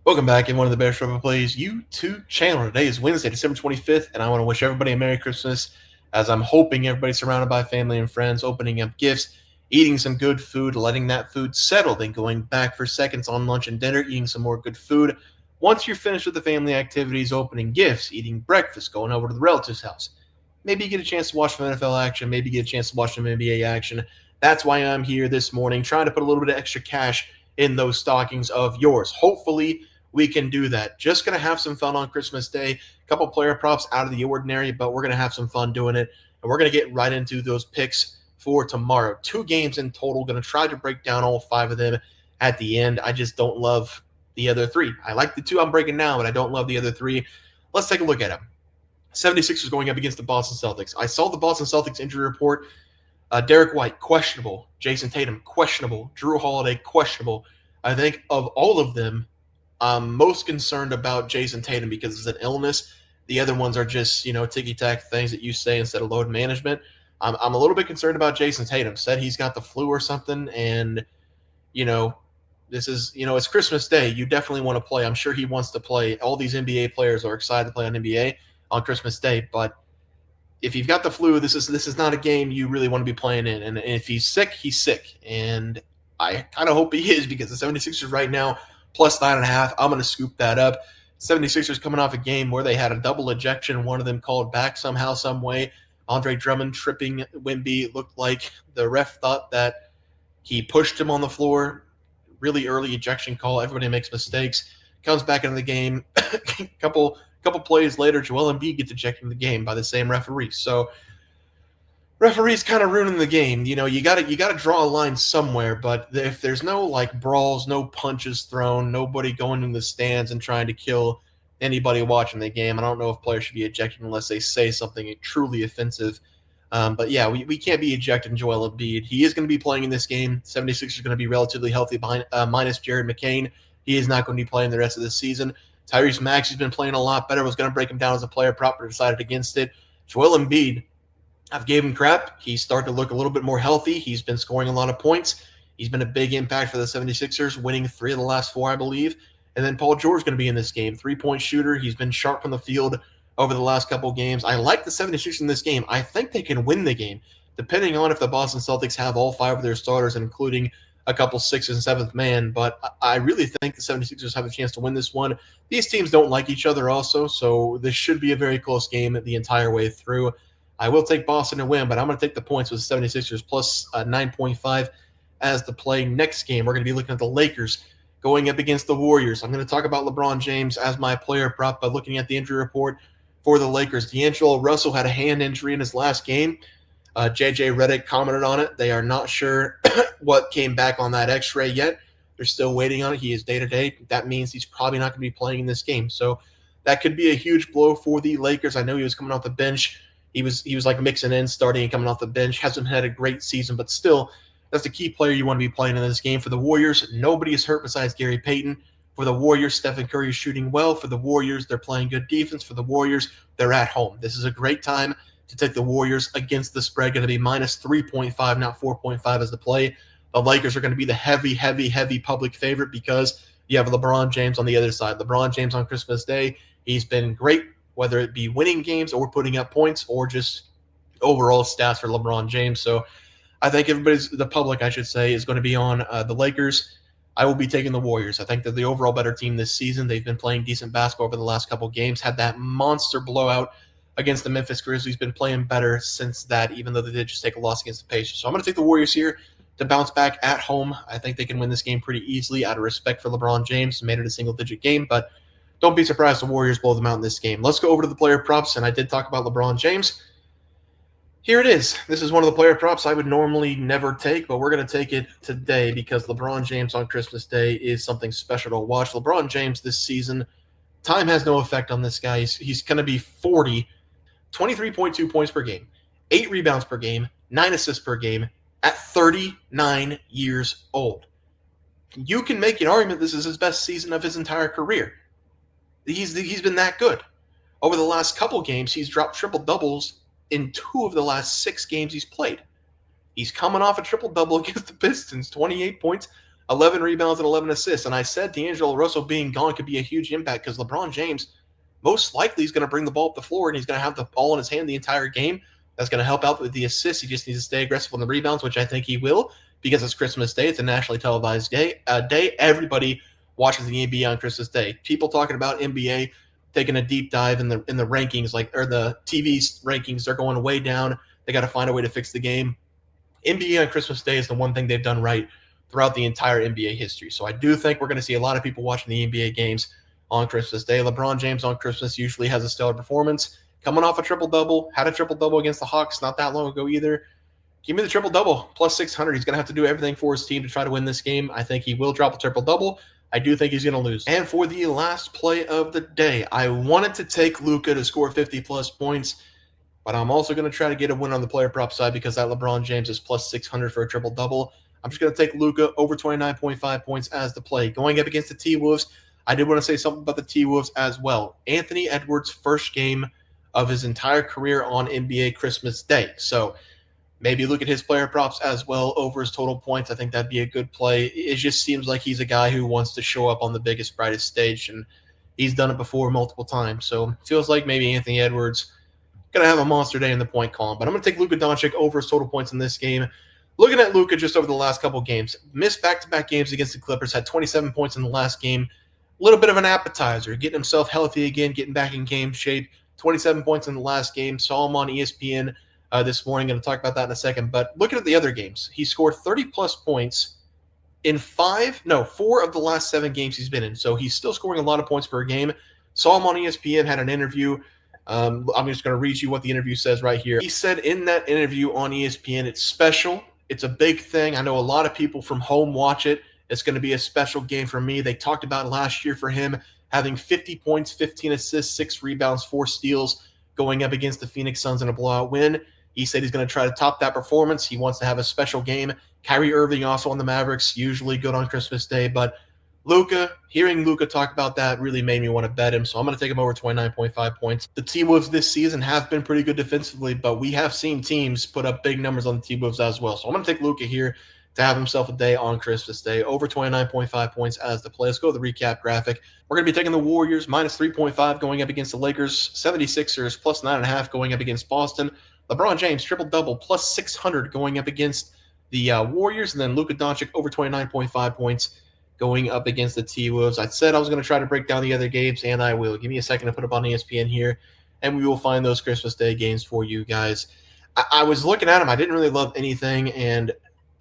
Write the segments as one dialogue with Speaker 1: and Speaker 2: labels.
Speaker 1: Welcome back in one of the Bears Trouble Plays YouTube channel. Today is Wednesday, December 25th, and I want to wish everybody a Merry Christmas as I'm hoping everybody's surrounded by family and friends, opening up gifts, eating some good food, letting that food settle, then going back for seconds on lunch and dinner, eating some more good food. Once you're finished with the family activities, opening gifts, eating breakfast, going over to the relative's house, maybe you get a chance to watch some NFL action, maybe you get a chance to watch some NBA action. That's why I'm here this morning, trying to put a little bit of extra cash in those stockings of yours. Hopefully, we can do that. Just going to have some fun on Christmas Day. A couple player props out of the ordinary, but we're going to have some fun doing it. And we're going to get right into those picks for tomorrow. 2 games in total. Going to try to break down all 5 of them at the end. I just don't love the other 3. I like the 2 I'm breaking now, but I don't love the other 3. Let's take a look at them. 76ers going up against the Boston Celtics. I saw the Boston Celtics injury report. Derek White, questionable. Jason Tatum, questionable. Drew Holiday, questionable. I think of all of them, I'm most concerned about Jason Tatum because it's an illness. The other ones are just, ticky-tack things that you say instead of load management. I'm a little bit concerned about Jason Tatum. Said he's got the flu or something, and, this is, it's Christmas Day. You definitely want to play. I'm sure he wants to play. All these NBA players are excited to play on NBA on Christmas Day, but if you've got the flu, this is not a game you really want to be playing in. And if he's sick, he's sick. And I kind of hope he is because the 76ers right now, plus 9.5. I'm going to scoop that up. 76ers coming off a game where they had a double ejection. One of them called back somehow, some way. Andre Drummond tripping Wemby. Looked like the ref thought that he pushed him on the floor. Really early ejection call. Everybody makes mistakes. Comes back into the game. couple plays later, Joel Embiid gets ejected in the game by the same referee. So referees kind of ruining the game. You gotta draw a line somewhere, but if there's no brawls, no punches thrown, nobody going in the stands and trying to kill anybody watching the game, I don't know if players should be ejected unless they say something truly offensive. But yeah, we can't be ejecting Joel Embiid. He is going to be playing in this game. 76ers are going to be relatively healthy behind, minus Jared McCain. He is not going to be playing the rest of the season. Tyrese Maxey's been playing a lot better. Was going to break him down as a player prop, but decided against it. Joel Embiid, I've gave him crap. He's starting to look a little bit more healthy. He's been scoring a lot of points. He's been a big impact for the 76ers, winning 3 of the last 4, I believe. And then Paul George is going to be in this game. 3-point shooter. He's been sharp from the field over the last couple games. I like the 76ers in this game. I think they can win the game, depending on if the Boston Celtics have all 5 of their starters, including a couple 6th and 7th man. But I really think the 76ers have a chance to win this one. These teams don't like each other also, so this should be a very close game the entire way through. I will take Boston to win, but I'm going to take the points with the 76ers plus 9.5 as the play. Next game, we're going to be looking at the Lakers going up against the Warriors. I'm going to talk about LeBron James as my player prop by looking at the injury report for the Lakers. D'Angelo Russell had a hand injury in his last game. JJ Redick commented on it. They are not sure what came back on that x-ray yet. They're still waiting on it. He is day-to-day. That means he's probably not going to be playing in this game. So that could be a huge blow for the Lakers. I know he was coming off the bench. He was like mixing in, starting and coming off the bench. Hasn't had a great season, but still, that's the key player you want to be playing in this game. For the Warriors, nobody is hurt besides Gary Payton. For the Warriors, Stephen Curry is shooting well. For the Warriors, they're playing good defense. For the Warriors, they're at home. This is a great time to take the Warriors against the spread. Going to be minus 3.5, not 4.5 as the play. The Lakers are going to be the heavy public favorite because you have LeBron James on the other side. LeBron James on Christmas Day, he's been great, whether it be winning games or putting up points or just overall stats for LeBron James. So I think the public, I should say, is going to be on the Lakers. I will be taking the Warriors. I think they're the overall better team this season. They've been playing decent basketball over the last couple games. Had that monster blowout against the Memphis Grizzlies. Been playing better since that, even though they did just take a loss against the Pacers. So I'm going to take the Warriors here to bounce back at home. I think they can win this game pretty easily out of respect for LeBron James. Made it a single-digit game, but don't be surprised the Warriors blow them out in this game. Let's go over to the player props, and I did talk about LeBron James. Here it is. This is one of the player props I would normally never take, but we're going to take it today because LeBron James on Christmas Day is something special to watch. LeBron James this season, time has no effect on this guy. He's going to be 23.2 points per game, 8 rebounds per game, 9 assists per game at 39 years old. You can make an argument this is his best season of his entire career. He's been that good. Over the last couple games, he's dropped triple-doubles in 2 of the last 6 games he's played. He's coming off a triple-double against the Pistons, 28 points, 11 rebounds and 11 assists. And I said D'Angelo Russell being gone could be a huge impact because LeBron James most likely is going to bring the ball up the floor and he's going to have the ball in his hand the entire game. That's going to help out with the assists. He just needs to stay aggressive on the rebounds, which I think he will because it's Christmas Day. It's a nationally televised day. Everybody watches the NBA on Christmas Day. People talking about NBA taking a deep dive in the rankings, or the TV rankings. They're going way down. They got to find a way to fix the game. NBA on Christmas Day is the one thing they've done right throughout the entire NBA history. So I do think we're going to see a lot of people watching the NBA games on Christmas Day. LeBron James on Christmas usually has a stellar performance. Coming off a triple-double, had a triple-double against the Hawks not that long ago either. Give me the triple-double, plus 600. He's going to have to do everything for his team to try to win this game. I think he will drop a triple-double. I do think he's going to lose. And for the last play of the day, I wanted to take Luka to score 50-plus points, but I'm also going to try to get a win on the player prop side because that LeBron James is plus 600 for a triple-double. I'm just going to take Luka over 29.5 points as the play. Going up against the T-Wolves, I did want to say something about the T-Wolves as well. Anthony Edwards' first game of his entire career on NBA Christmas Day. So maybe look at his player props as well over his total points. I think that'd be a good play. It just seems like he's a guy who wants to show up on the biggest, brightest stage, and he's done it before multiple times. So it feels like maybe Anthony Edwards going to have a monster day in the point column. But I'm going to take Luka Doncic over his total points in this game. Looking at Luka just over the last couple games, missed back-to-back games against the Clippers, had 27 points in the last game. A little bit of an appetizer, getting himself healthy again, getting back in game shape. 27 points in the last game. Saw him on ESPN this morning. Going to talk about that in a second. But looking at the other games, he scored 30-plus points in 4 of the last 7 games he's been in. So he's still scoring a lot of points per game. Saw him on ESPN, had an interview. I'm just going to read you what the interview says right here. He said in that interview on ESPN, it's special. It's a big thing. I know a lot of people from home watch it. It's going to be a special game for me. They talked about last year for him having 50 points, 15 assists, 6 rebounds, 4 steals going up against the Phoenix Suns in a blowout win. He said he's going to try to top that performance. He wants to have a special game. Kyrie Irving also on the Mavericks, usually good on Christmas Day. But hearing Luka talk about that really made me want to bet him. So I'm going to take him over 29.5 points. The T-Wolves this season have been pretty good defensively, but we have seen teams put up big numbers on the T-Wolves as well. So I'm going to take Luka here to have himself a day on Christmas Day, over 29.5 points as the play. Let's go to the recap graphic. We're going to be taking the Warriors minus 3.5 going up against the Lakers, 76ers plus 9.5 going up against Boston. LeBron James triple-double plus 600 going up against the Warriors, and then Luka Doncic over 29.5 points going up against the T-Wolves. I said I was going to try to break down the other games, and I will. Give me a second to put up on ESPN here, and we will find those Christmas Day games for you guys. I was looking at them. I didn't really love anything, and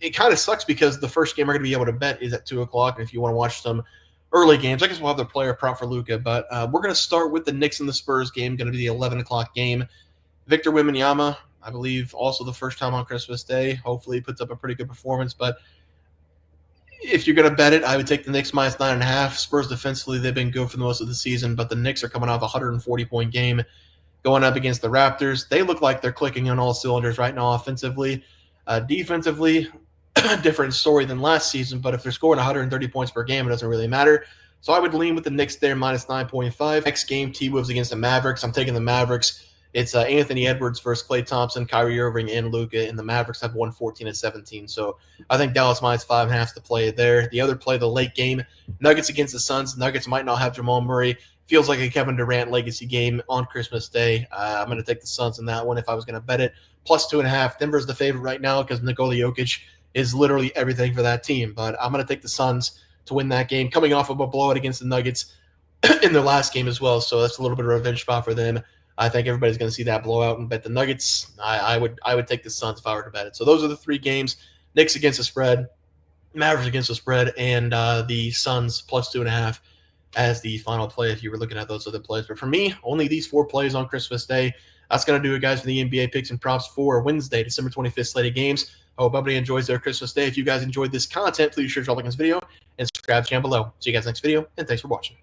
Speaker 1: it kind of sucks because the first game we're going to be able to bet is at 2 o'clock, and if you want to watch some early games, I guess we'll have the player prop for Luka, but we're going to start with the Knicks and the Spurs game, going to be the 11 o'clock game. Victor Wembanyama, I believe, also the first time on Christmas Day. Hopefully he puts up a pretty good performance, but if you're going to bet it, I would take the Knicks minus 9.5. Spurs defensively, they've been good for the most of the season, but the Knicks are coming off a 140-point game going up against the Raptors. They look like they're clicking on all cylinders right now offensively. Defensively, different story than last season, but if they're scoring 130 points per game, it doesn't really matter. So I would lean with the Knicks there, minus 9.5. Next game, T-Wolves against the Mavericks. I'm taking the Mavericks. It's Anthony Edwards versus Klay Thompson, Kyrie Irving, and Luka, and the Mavericks have won 14-17. So I think Dallas minus 5.5 is the play there. The other play, the late game, Nuggets against the Suns. Nuggets might not have Jamal Murray. Feels like a Kevin Durant legacy game on Christmas Day. I'm going to take the Suns in that one if I was going to bet it. Plus 2.5. Denver's the favorite right now because Nikola Jokic is literally everything for that team. But I'm going to take the Suns to win that game, coming off of a blowout against the Nuggets in their last game as well. So that's a little bit of a revenge spot for them. I think everybody's going to see that blowout and bet the Nuggets. I would take the Suns if I were to bet it. So those are the 3 games: Knicks against the spread, Mavericks against the spread, and the Suns plus 2.5 as the final play if you were looking at those other plays. But for me, only these 4 plays on Christmas Day. That's going to do it, guys, for the NBA picks and props for Wednesday, December 25th slate of games. I hope everybody enjoys their Christmas Day. If you guys enjoyed this content, please share, drop a like on this video, and subscribe to the channel below. See you guys next video, and thanks for watching.